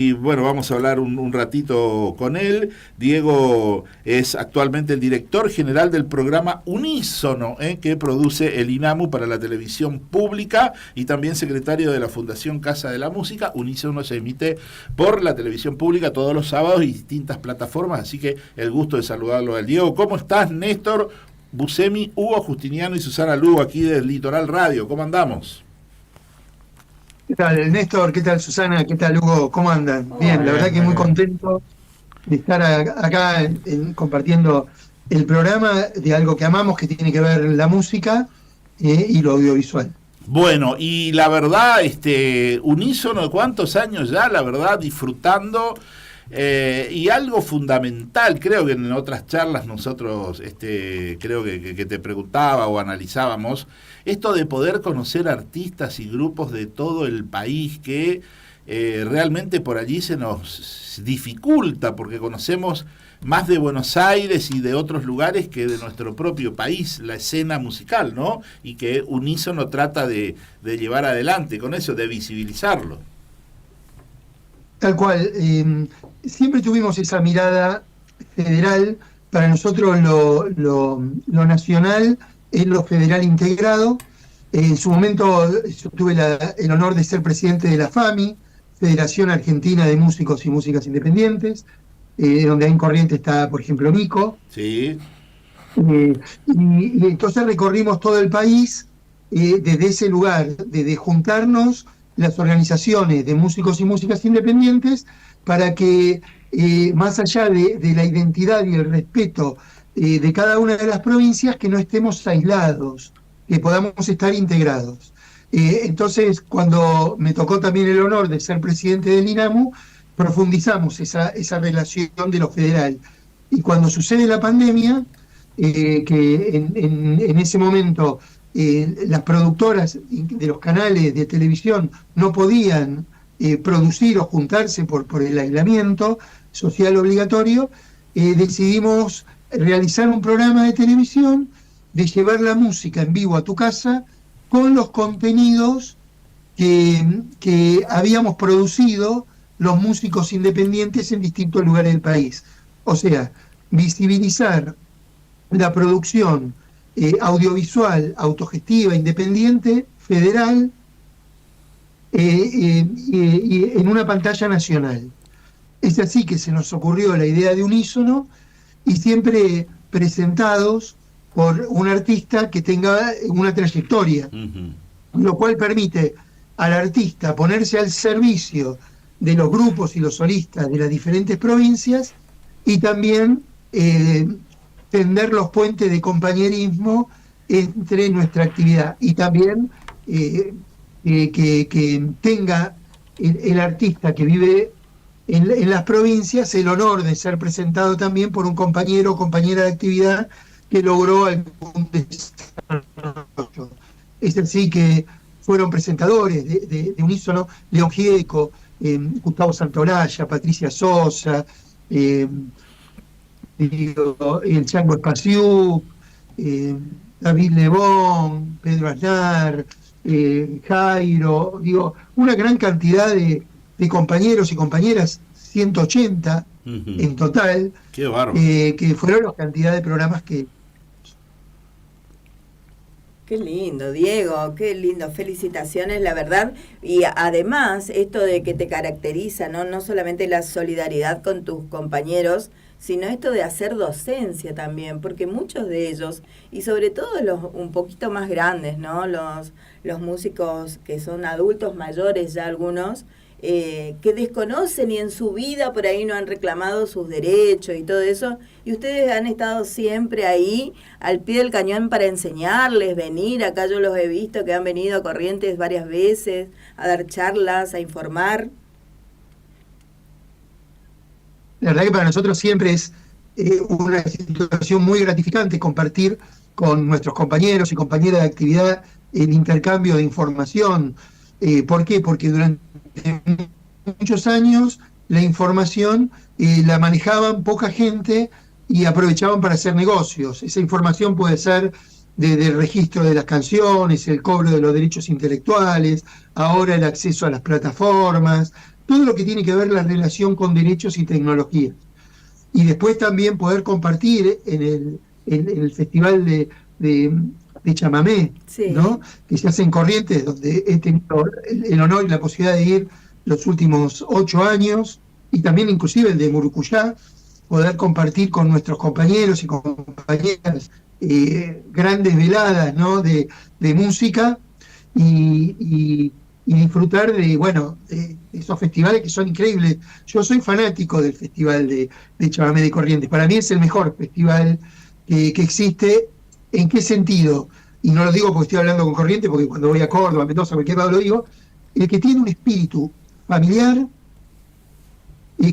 Y bueno, vamos a hablar un ratito con él. Diego es actualmente el director general del programa Unísono, que produce el INAMU para la televisión pública y también secretario de la Fundación Casa de la Música. Unísono se emite por la televisión pública todos los sábados y distintas plataformas, así que el gusto de saludarlo al Diego. ¿Cómo estás, Néstor Buscemi, Hugo Justiniano y Susana Lugo aquí del Litoral Radio? ¿Cómo andamos? ¿Qué tal, Néstor? ¿Qué tal, Susana? ¿Qué tal, Hugo? ¿Cómo andan? Bien, la verdad Bien, que muy muy bien. contento de estar acá compartiendo el programa de algo que amamos, que tiene que ver la música y lo audiovisual. Bueno, y la verdad, unísono de cuántos años ya, la verdad, disfrutando, y algo fundamental, creo que en otras charlas nosotros, creo que te preguntaba o analizábamos, esto de poder conocer artistas y grupos de todo el país que realmente por allí se nos dificulta, porque conocemos más de Buenos Aires y de otros lugares que de nuestro propio país, la escena musical, ¿no? Y que Unísono trata de llevar adelante con eso, de visibilizarlo. Tal cual, siempre tuvimos esa mirada federal. Para nosotros lo nacional es lo federal integrado. En su momento yo tuve el honor de ser presidente de la FAMI, Federación Argentina de Músicos y Músicas Independientes, donde ahí en Corrientes está, por ejemplo, Nico. Sí, Eh, y entonces recorrimos todo el país desde ese lugar, de juntarnos las organizaciones de músicos y músicas independientes para que, más allá de la identidad y el respeto de cada una de las provincias, que no estemos aislados, que podamos estar integrados. Entonces, cuando me tocó también el honor de ser presidente del INAMU, profundizamos esa relación de lo federal. Y cuando sucede la pandemia, que en ese momento las productoras de los canales de televisión no podían producir o juntarse por el aislamiento social obligatorio, decidimos realizar un programa de televisión de llevar la música en vivo a tu casa con los contenidos que habíamos producido los músicos independientes en distintos lugares del país. O sea, visibilizar la producción audiovisual, autogestiva, independiente, federal, y en una pantalla nacional. Es así que se nos ocurrió la idea de Unísono, y siempre presentados por un artista que tenga una trayectoria, uh-huh. lo cual permite al artista ponerse al servicio de los grupos y los solistas de las diferentes provincias, y también tender los puentes de compañerismo entre nuestra actividad, y también que tenga el artista que vive en las provincias el honor de ser presentado también por un compañero o compañera de actividad que logró algún desarrollo. Es así que fueron presentadores de Unísono León Gieco, Gustavo Santaolalla, Patricia Sosa, el Chango Espaciú, David Lebón, Pedro Aznar, Jairo, una gran cantidad de compañeros y compañeras, 180 Uh-huh. en total, Qué bárbaro. que fueron la cantidad de programas que... Qué lindo, Diego, qué lindo, felicitaciones, la verdad. Y además, esto de que te caracteriza, ¿no? No solamente la solidaridad con tus compañeros, sino esto de hacer docencia también, porque muchos de ellos, y sobre todo los un poquito más grandes, ¿no? Los músicos que son adultos mayores ya algunos, que desconocen y en su vida por ahí no han reclamado sus derechos y todo eso, y ustedes han estado siempre ahí al pie del cañón para enseñarles, venir, acá yo los he visto que han venido a Corrientes varias veces a dar charlas, a informar. La verdad que para nosotros siempre es una situación muy gratificante compartir con nuestros compañeros y compañeras de actividad el intercambio de información. ¿Por qué? Porque durante muchos años la información la manejaban poca gente y aprovechaban para hacer negocios. Esa información puede ser del registro de las canciones, el cobro de los derechos intelectuales, ahora el acceso a las plataformas, todo lo que tiene que ver la relación con derechos y tecnología. Y después también poder compartir en el Festival de Chamamé, Sí. ¿no? Que se hace en Corrientes, donde he tenido el honor y la posibilidad de ir los últimos 8 años, y también inclusive el de Murucuyá, poder compartir con nuestros compañeros y compañeras grandes veladas, ¿no? de música y disfrutar de esos festivales que son increíbles. Yo soy fanático del Festival de Chamamé de Corrientes. Para mí es el mejor festival que existe. ¿En qué sentido? Y no lo digo porque estoy hablando con Corrientes, porque cuando voy a Córdoba, Mendoza, cualquier lado lo digo. El que tiene un espíritu familiar,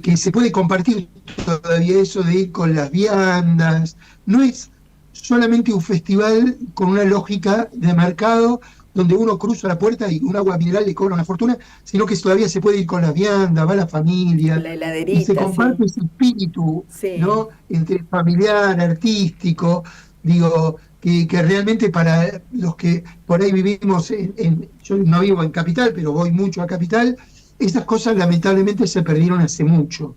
que se puede compartir todavía, eso de ir con las viandas. No es solamente un festival con una lógica de mercado donde uno cruza la puerta y un agua mineral le cobra una fortuna, sino que todavía se puede ir con las viandas, va la familia, La heladerita, y se comparte ese espíritu, sí, ¿no? Entre familiar, artístico, digo, que realmente para los que por ahí vivimos yo no vivo en Capital, pero voy mucho a Capital, esas cosas lamentablemente se perdieron hace mucho.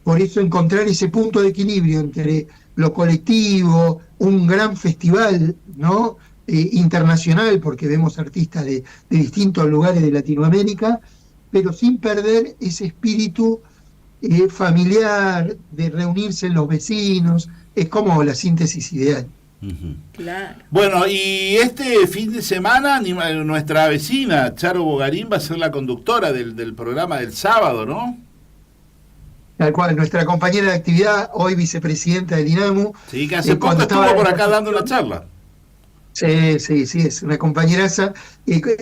Por eso encontrar ese punto de equilibrio entre lo colectivo, un gran festival, ¿no? Internacional, porque vemos artistas de distintos lugares de Latinoamérica, pero sin perder ese espíritu familiar, de reunirse en los vecinos, es como la síntesis ideal. Claro. Bueno, y este fin de semana nuestra vecina Charo Bogarín va a ser la conductora del programa del sábado, ¿no? Tal cual, nuestra compañera de actividad, hoy vicepresidenta del INAMU. Sí, que hace poco estuvo por acá dando una charla. Sí, es una compañeraza.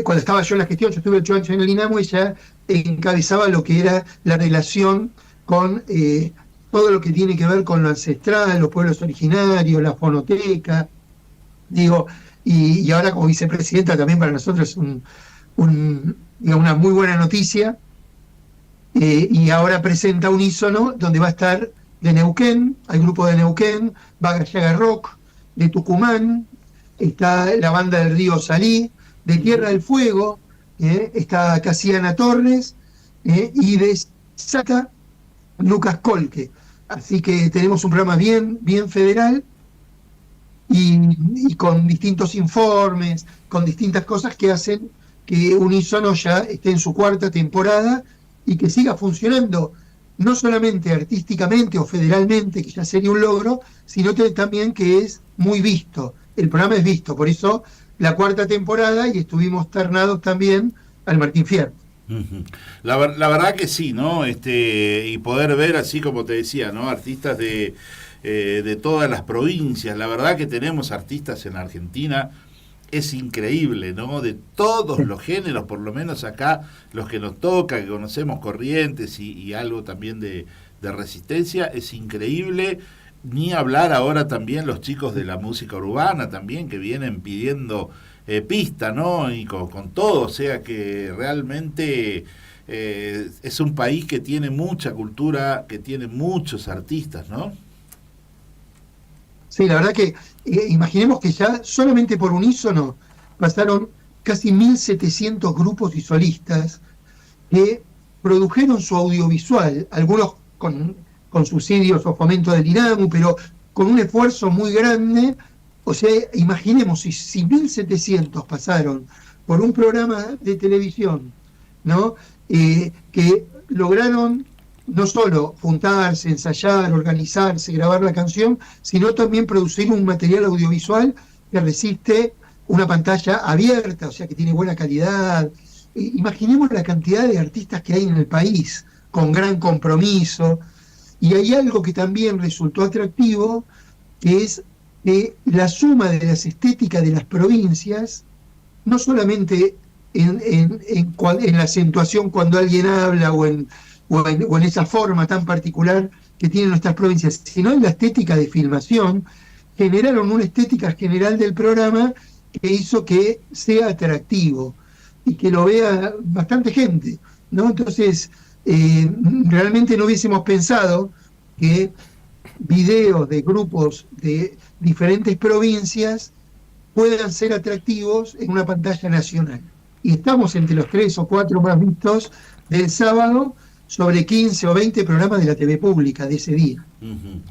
Cuando estaba yo en la gestión, yo estuve 8 años en el INAMU, ella encabezaba lo que era la relación con todo lo que tiene que ver con lo ancestral, los pueblos originarios, la fonoteca, digo, y ahora como vicepresidenta también para nosotros es una muy buena noticia, y ahora presenta Unísono, donde va a estar de Neuquén, hay grupo de Neuquén, va Gallaga Rock, de Tucumán, está la banda del Río Salí, de Tierra del Fuego, está Casiana Torres, y de Salta, Lucas Colque. Así que tenemos un programa bien federal y con distintos informes, con distintas cosas que hacen que Unísono ya esté en su 4ª temporada y que siga funcionando, no solamente artísticamente o federalmente, que ya sería un logro, sino que también que es muy visto. El programa es visto, por eso la 4ª temporada, y estuvimos ternados también al Martín Fierro. La verdad que sí, ¿no? Y poder ver, así como te decía, ¿no? Artistas de todas las provincias. La verdad que tenemos artistas en Argentina, es increíble, ¿no? De todos los géneros, por lo menos acá, los que nos toca, que conocemos Corrientes y algo también de Resistencia, es increíble. Ni hablar ahora también los chicos de la música urbana también, que vienen pidiendo pista, ¿no? Y con todo, o sea que realmente es un país que tiene mucha cultura, que tiene muchos artistas, ¿no? Sí, la verdad que imaginemos que ya solamente por Unísono pasaron casi 1.700 grupos y solistas que produjeron su audiovisual, algunos con subsidios o fomento del INAMU, pero con un esfuerzo muy grande. O sea, imaginemos si 1.700 pasaron por un programa de televisión, ¿no? Que lograron no solo juntarse, ensayar, organizarse, grabar la canción, sino también producir un material audiovisual que resiste una pantalla abierta, o sea, que tiene buena calidad. Imaginemos la cantidad de artistas que hay en el país, con gran compromiso. Y hay algo que también resultó atractivo, que es la suma de las estéticas de las provincias, no solamente en la acentuación cuando alguien habla o en esa forma tan particular que tienen nuestras provincias, sino en la estética de filmación, generaron una estética general del programa que hizo que sea atractivo y que lo vea bastante gente, ¿no? Entonces, realmente no hubiésemos pensado que videos de grupos de diferentes provincias puedan ser atractivos en una pantalla nacional. Y estamos entre los 3 o 4 más vistos del sábado, sobre 15 o 20 programas de la TV pública de ese día. Ujú.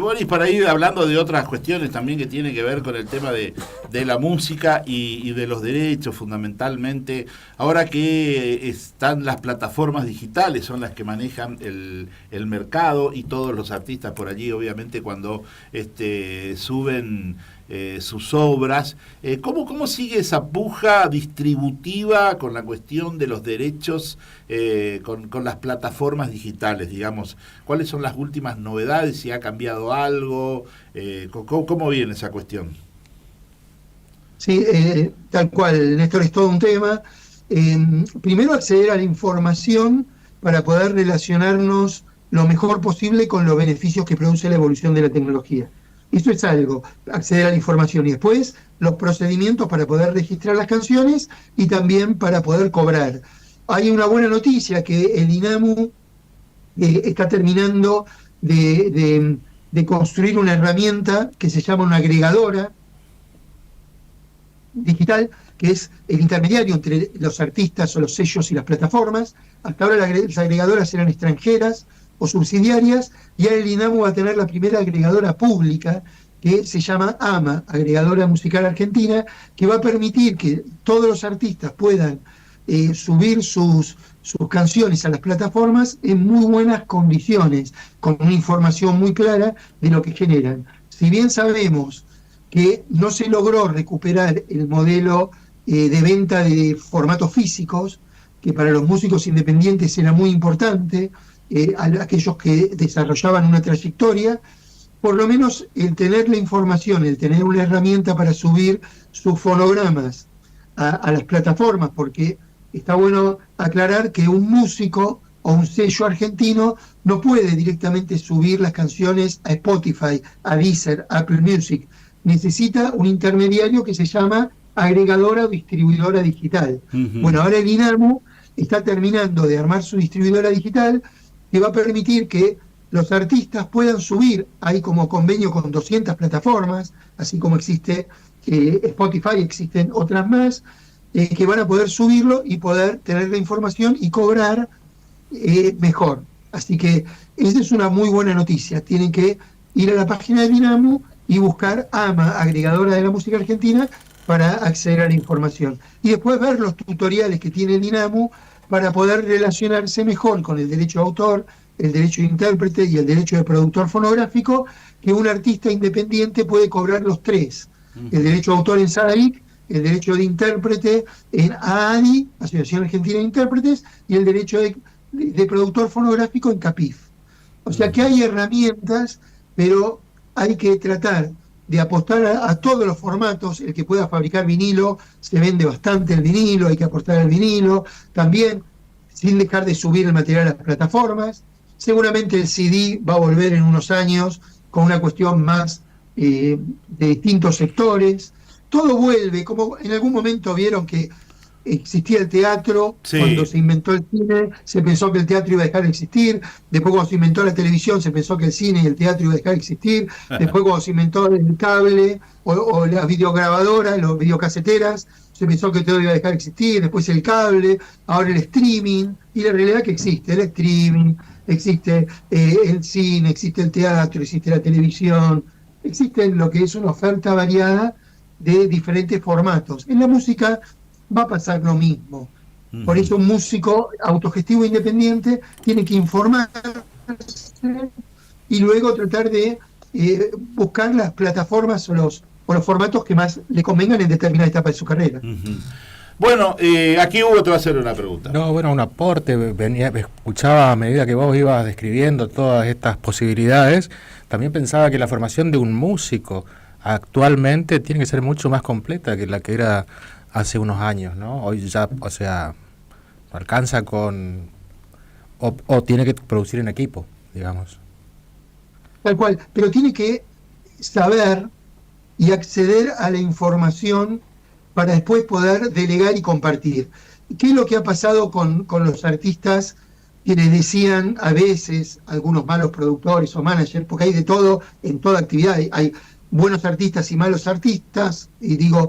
Boris, para ir hablando de otras cuestiones también que tienen que ver con el tema de la música y de los derechos fundamentalmente, ahora que están las plataformas digitales, son las que manejan el mercado y todos los artistas por allí, obviamente cuando suben sus obras, ¿cómo sigue esa puja distributiva con la cuestión de los derechos con las plataformas digitales, digamos? ¿Cuáles son las últimas novedades? ¿Si ha cambiado algo? ¿Cómo viene esa cuestión? Sí, tal cual, Néstor, es todo un tema. Primero, acceder a la información para poder relacionarnos lo mejor posible con los beneficios que produce la evolución de la tecnología. Eso es algo, acceder a la información, y después los procedimientos para poder registrar las canciones y también para poder cobrar. Hay una buena noticia, que el INAMU está terminando de construir una herramienta que se llama una agregadora digital, que es el intermediario entre los artistas o los sellos y las plataformas. Hasta ahora las agregadoras eran extranjeras o subsidiarias, y ahora el INAMU va a tener la primera agregadora pública, que se llama AMA, Agregadora Musical Argentina, que va a permitir que todos los artistas puedan subir sus canciones a las plataformas en muy buenas condiciones, con una información muy clara de lo que generan. Si bien sabemos que no se logró recuperar el modelo de venta de formatos físicos, que para los músicos independientes era muy importante, aquellos que desarrollaban una trayectoria, por lo menos el tener la información, el tener una herramienta para subir sus fonogramas a las plataformas, porque está bueno aclarar que un músico o un sello argentino no puede directamente subir las canciones a Spotify, a Deezer, a Apple Music. Necesita un intermediario que se llama agregadora o distribuidora digital. Uh-huh. Bueno, ahora el INAMU está terminando de armar su distribuidora digital, que va a permitir que los artistas puedan subir, hay como convenio con 200 plataformas, así como existe Spotify, existen otras más, que van a poder subirlo y poder tener la información y cobrar mejor. Así que esa es una muy buena noticia. Tienen que ir a la página del INAMU y buscar AMA, Agregadora de la Música Argentina, para acceder a la información. Y después ver los tutoriales que tiene el INAMU para poder relacionarse mejor con el derecho de autor, el derecho de intérprete y el derecho de productor fonográfico, que un artista independiente puede cobrar los tres. El derecho de autor en SADAIC, el derecho de intérprete en AADI, Asociación Argentina de Intérpretes, y el derecho de productor fonográfico en CAPIF. O sea que hay herramientas, pero hay que tratar de apostar a todos los formatos. El que pueda fabricar vinilo, se vende bastante el vinilo, hay que apostar al vinilo, también sin dejar de subir el material a las plataformas. Seguramente el CD va a volver en unos años con una cuestión más de distintos sectores. Todo vuelve, como en algún momento vieron que existía el teatro, sí. Cuando se inventó el cine se pensó que el teatro iba a dejar de existir, después cuando se inventó la televisión se pensó que el cine y el teatro iba a dejar de existir, después cuando se inventó el cable o las videograbadoras, los videocaseteras, se pensó que todo iba a dejar de existir, después el cable, ahora el streaming, y la realidad que existe el streaming, existe el cine, existe el teatro, existe la televisión, existe lo que es una oferta variada de diferentes formatos. En la música va a pasar lo mismo. Por eso un músico autogestivo e independiente tiene que informarse y luego tratar de buscar las plataformas o los formatos que más le convengan en determinada etapa de su carrera. Bueno, aquí Hugo te va a hacer una pregunta. No, bueno, un aporte. Escuchaba a medida que vos ibas describiendo todas estas posibilidades, también pensaba que la formación de un músico actualmente tiene que ser mucho más completa que la que era hace unos años, ¿no? Hoy ya, o sea, alcanza con... O tiene que producir en equipo, digamos. Tal cual, pero tiene que saber y acceder a la información para después poder delegar y compartir. ¿Qué es lo que ha pasado con los artistas que les decían a veces algunos malos productores o managers? Porque hay de todo en toda actividad. Hay buenos artistas y malos artistas, y digo,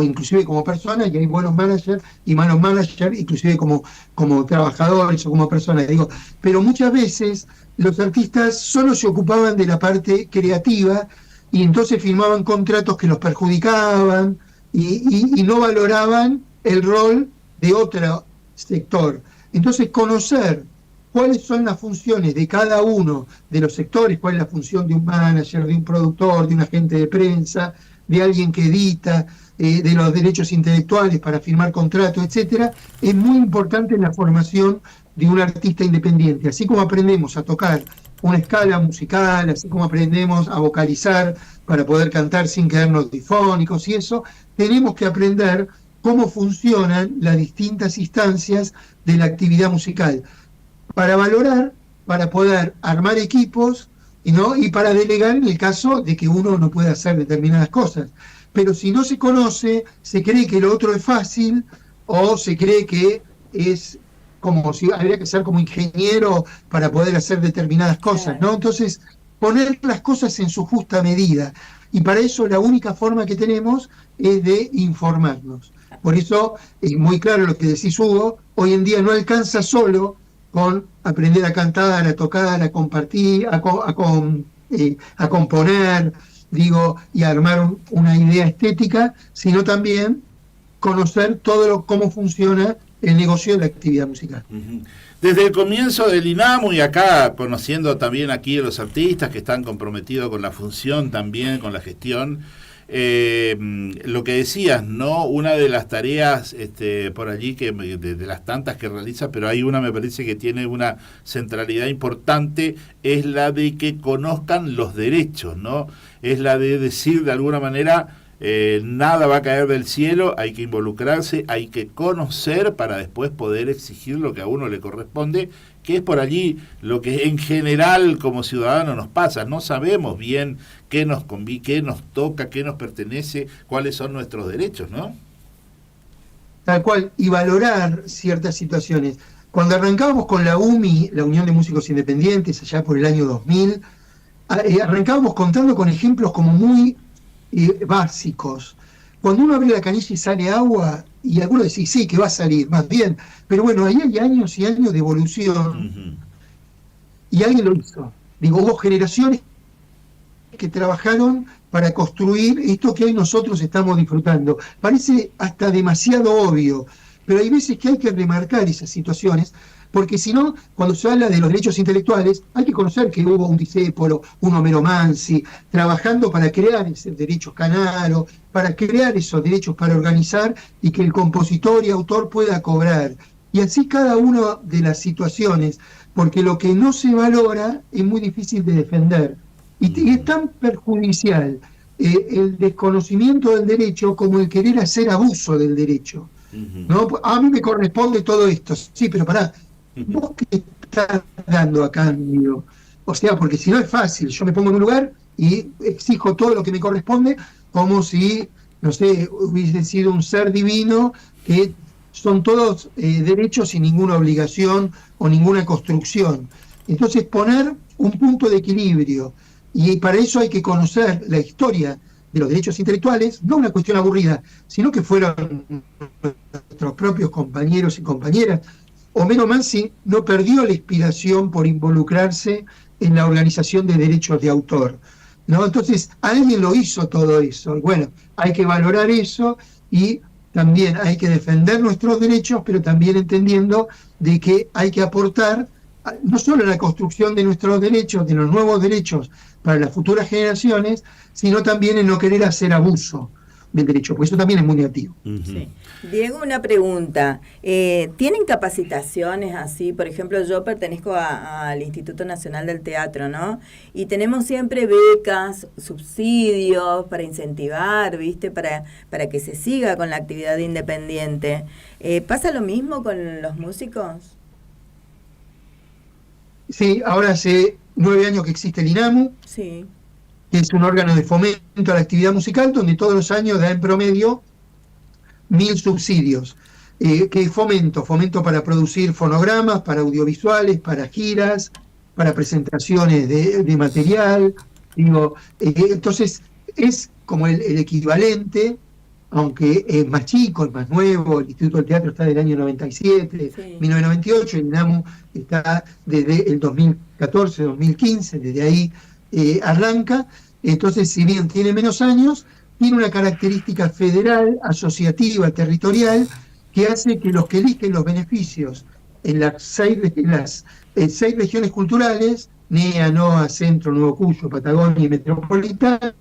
inclusive como personas, y hay buenos managers y malos managers, inclusive como trabajadores o como personas, digo, pero muchas veces los artistas solo se ocupaban de la parte creativa y entonces firmaban contratos que los perjudicaban y no valoraban el rol de otro sector. Entonces, conocer cuáles son las funciones de cada uno de los sectores, cuál es la función de un manager, de un productor, de un agente de prensa, de alguien que edita, de los derechos intelectuales para firmar contratos, etcétera, es muy importante en la formación de un artista independiente. Así como aprendemos a tocar una escala musical, así como aprendemos a vocalizar para poder cantar sin quedarnos difónicos y eso, tenemos que aprender cómo funcionan las distintas instancias de la actividad musical, para valorar, para poder armar equipos y para delegar en el caso de que uno no pueda hacer determinadas cosas. Pero si no se conoce, se cree que lo otro es fácil o se cree que es como si habría que ser como ingeniero para poder hacer determinadas cosas, ¿no? Entonces, poner las cosas en su justa medida. Y para eso la única forma que tenemos es de informarnos. Por eso es muy claro lo que decís, Hugo, hoy en día no alcanza solo con aprender a cantar, a tocar, a compartir, a componer, y a armar una idea estética, sino también conocer cómo funciona el negocio de la actividad musical. Desde el comienzo del INAMU y acá, conociendo también aquí a los artistas que están comprometidos con la función también, con la gestión, lo que decías, ¿no? Una de las tareas por allí, de las tantas que realiza, pero hay una, me parece que tiene una centralidad importante, es la de que conozcan los derechos, ¿no? Es la de decir de alguna manera, nada va a caer del cielo, hay que involucrarse, hay que conocer para después poder exigir lo que a uno le corresponde, que es por allí lo que en general como ciudadanos nos pasa. No sabemos bien qué nos toca, qué nos pertenece, cuáles son nuestros derechos, ¿no? Tal cual, y valorar ciertas situaciones. Cuando arrancábamos con la UMI, la Unión de Músicos Independientes, allá por el año 2000, arrancábamos contando con ejemplos como muy básicos. Cuando uno abre la canilla y sale agua, y algunos dicen, sí, que va a salir, más bien, pero bueno, ahí hay años y años de evolución, y alguien lo hizo. Hubo generaciones que trabajaron para construir esto que hoy nosotros estamos disfrutando. Parece hasta demasiado obvio, pero hay veces que hay que remarcar esas situaciones, porque si no, cuando se habla de los derechos intelectuales, hay que conocer que hubo un Discépolo, un Homero Mansi, trabajando para crear ese derecho canaro, para crear esos derechos para organizar y que el compositor y autor pueda cobrar. Y así cada una de las situaciones, porque lo que no se valora es muy difícil de defender. Y es tan perjudicial el desconocimiento del derecho como el querer hacer abuso del derecho. ¿No? A mí me corresponde todo esto, sí, pero pará, ¿vos qué estás dando a cambio? O sea, porque si no es fácil, yo me pongo en un lugar y exijo todo lo que me corresponde como si, no sé, hubiese sido un ser divino, que son todos derechos sin ninguna obligación o ninguna construcción. Entonces poner un punto de equilibrio, y para eso hay que conocer la historia de los derechos intelectuales, no una cuestión aburrida, sino que fueron nuestros propios compañeros y compañeras. Homero Mansi no perdió la inspiración por involucrarse en la organización de derechos de autor, ¿no? Entonces, alguien lo hizo todo eso. Bueno, hay que valorar eso y también hay que defender nuestros derechos, pero también entendiendo de que hay que aportar no solo a la construcción de nuestros derechos, de los nuevos derechos para las futuras generaciones, sino también en no querer hacer abuso del derecho, porque eso también es muy negativo. Sí. Diego, una pregunta. ¿Tienen capacitaciones así? Por ejemplo, yo pertenezco al Instituto Nacional del Teatro, ¿no? Y tenemos siempre becas, subsidios para incentivar, ¿viste? Para que se siga con la actividad independiente. ¿Pasa lo mismo con los músicos? Sí, ahora hace 9 años que existe el INAMU, sí, que es un órgano de fomento a la actividad musical, donde todos los años da en promedio 1000 subsidios. ¿Qué es fomento? Fomento para producir fonogramas, para audiovisuales, para giras, para presentaciones de material. Entonces, es como el equivalente, aunque es más chico, es más nuevo. El Instituto del Teatro está del año 97, Sí. 1998, el INAMU está desde el 2014, 2015, desde ahí arranca. Entonces, si bien tiene menos años, tiene una característica federal, asociativa, territorial, que hace que los que eligen los beneficios en las seis regiones culturales, NEA, NOA, Centro, Nuevo Cuyo, Patagonia y Metropolitana,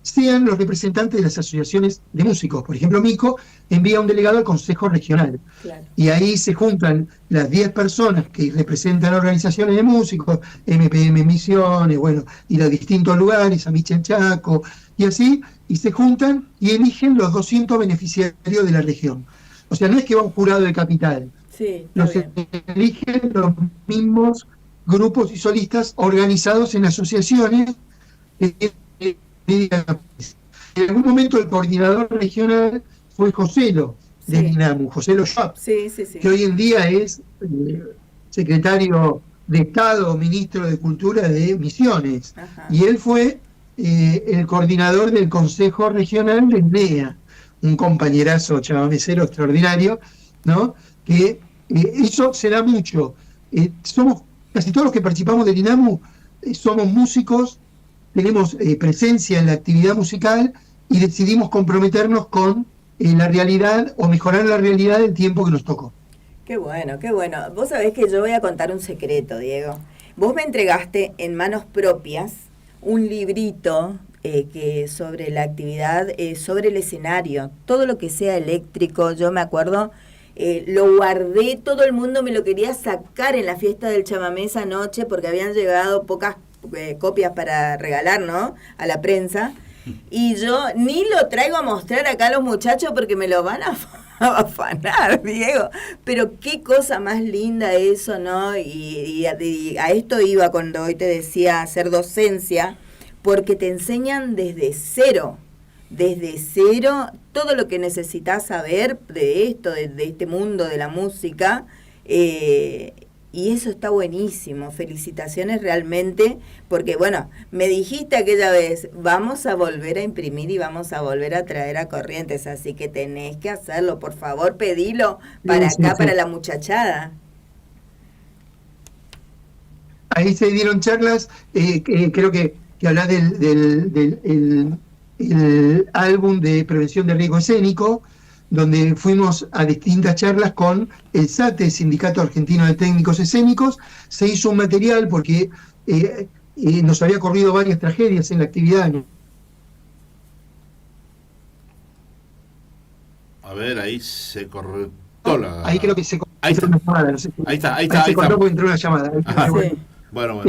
sean los representantes de las asociaciones de músicos. Por ejemplo, Mico envía un delegado al Consejo Regional. Claro. Y ahí se juntan las 10 personas que representan organizaciones de músicos, MPM Misiones, bueno, y los distintos lugares, Amiche Chaco, y así, y se juntan y eligen los 200 beneficiarios de la región. O sea, no es que va un jurado de capital, Sí, los está bien. eligen los mismos grupos y solistas organizados en asociaciones. En algún momento el coordinador regional fue Joselo del Sí. INAMU, Joselo Schwab, Sí, sí, sí. que hoy en día es secretario de Estado, ministro de Cultura de Misiones. Ajá. Y él fue el coordinador del Consejo Regional de NEA, un compañerazo chamamecero extraordinario, ¿no? Que eso se da mucho. Somos, casi todos los que participamos del INAMU, somos músicos, tenemos presencia en la actividad musical y decidimos comprometernos con la realidad o mejorar la realidad del tiempo que nos tocó. Qué bueno, qué bueno. Vos sabés que yo voy a contar un secreto, Diego. Vos me entregaste en manos propias un librito que sobre la actividad, sobre el escenario, todo lo que sea eléctrico. Yo me acuerdo, lo guardé, todo el mundo me lo quería sacar en la fiesta del chamamé esa noche porque habían llegado pocas copias para regalar, ¿no? A la prensa. Y yo ni lo traigo a mostrar acá a los muchachos porque me lo van a afanar, Diego. Pero qué cosa más linda eso, ¿no? Y a esto iba cuando hoy te decía hacer docencia, porque te enseñan desde cero, todo lo que necesitas saber de esto, de este mundo de la música. Y eso está buenísimo, felicitaciones realmente, porque bueno, me dijiste aquella vez, vamos a volver a imprimir y vamos a volver a traer a Corrientes, así que tenés que hacerlo, por favor, pedilo para Sí, acá, sí. para la muchachada. Ahí se dieron charlas, creo que hablás el álbum de prevención de riesgo escénico, donde fuimos a distintas charlas con el SATE, Sindicato Argentino de Técnicos Escénicos. Se hizo un material porque nos había ocurrido varias tragedias en la actividad. A ver, ahí se cortó la... Ahí creo que se Ahí cortó está. una llamada. No sé. Ahí está, ahí Se está. cortó porque entró una llamada. Ajá. Bueno. Sí. Bueno.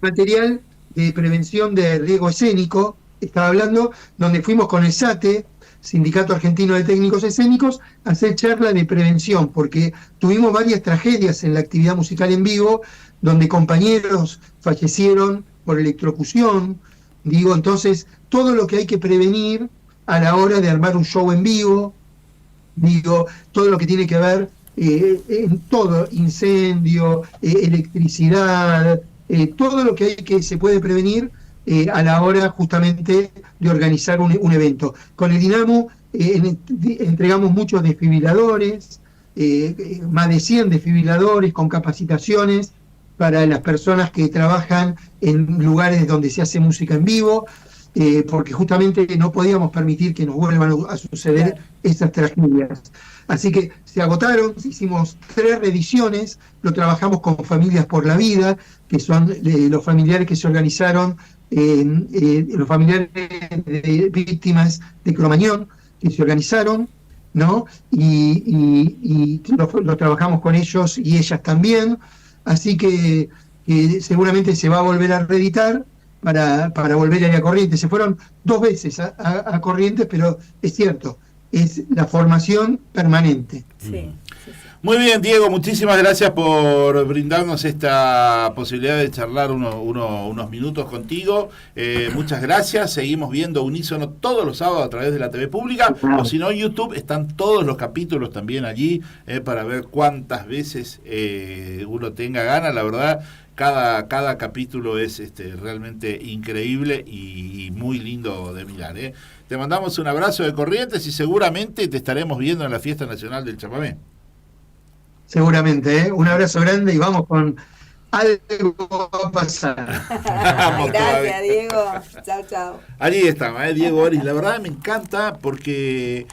Material de prevención de riesgo escénico, estaba hablando, donde fuimos con el SATE, Sindicato Argentino de Técnicos Escénicos, a hacer charla de prevención, porque tuvimos varias tragedias en la actividad musical en vivo, donde compañeros fallecieron por electrocución. Digo, entonces, todo lo que hay que prevenir a la hora de armar un show en vivo, digo, todo lo que tiene que ver en todo, incendio, electricidad, todo lo que se puede prevenir a la hora justamente de organizar un evento. Con el INAMU entregamos muchos desfibriladores, más de 100 desfibriladores con capacitaciones para las personas que trabajan en lugares donde se hace música en vivo, porque justamente no podíamos permitir que nos vuelvan a suceder esas tragedias. Así que se agotaron, hicimos 3 reediciones, lo trabajamos con Familias por la Vida, que son los familiares que se organizaron, los familiares de víctimas de Cromañón, que se organizaron, ¿no? Y lo trabajamos con ellos y ellas también, así que seguramente se va a volver a reeditar para volver a ir a Corrientes. Se fueron 2 veces a Corrientes, pero es cierto, es la formación permanente. Sí, sí, sí. Muy bien, Diego, muchísimas gracias por brindarnos esta posibilidad de charlar unos minutos contigo. Muchas gracias. Seguimos viendo Unísono todos los sábados a través de la TV pública, o si no, en YouTube están todos los capítulos también allí para ver cuántas veces uno tenga ganas. La verdad, cada capítulo es realmente increíble y muy lindo de mirar. Te mandamos un abrazo de Corrientes y seguramente te estaremos viendo en la Fiesta Nacional del Chamamé. Seguramente, un abrazo grande y vamos con algo va a pasar. Gracias, Diego. Chao, chao. Allí estamos, Diego Oris. La verdad me encanta porque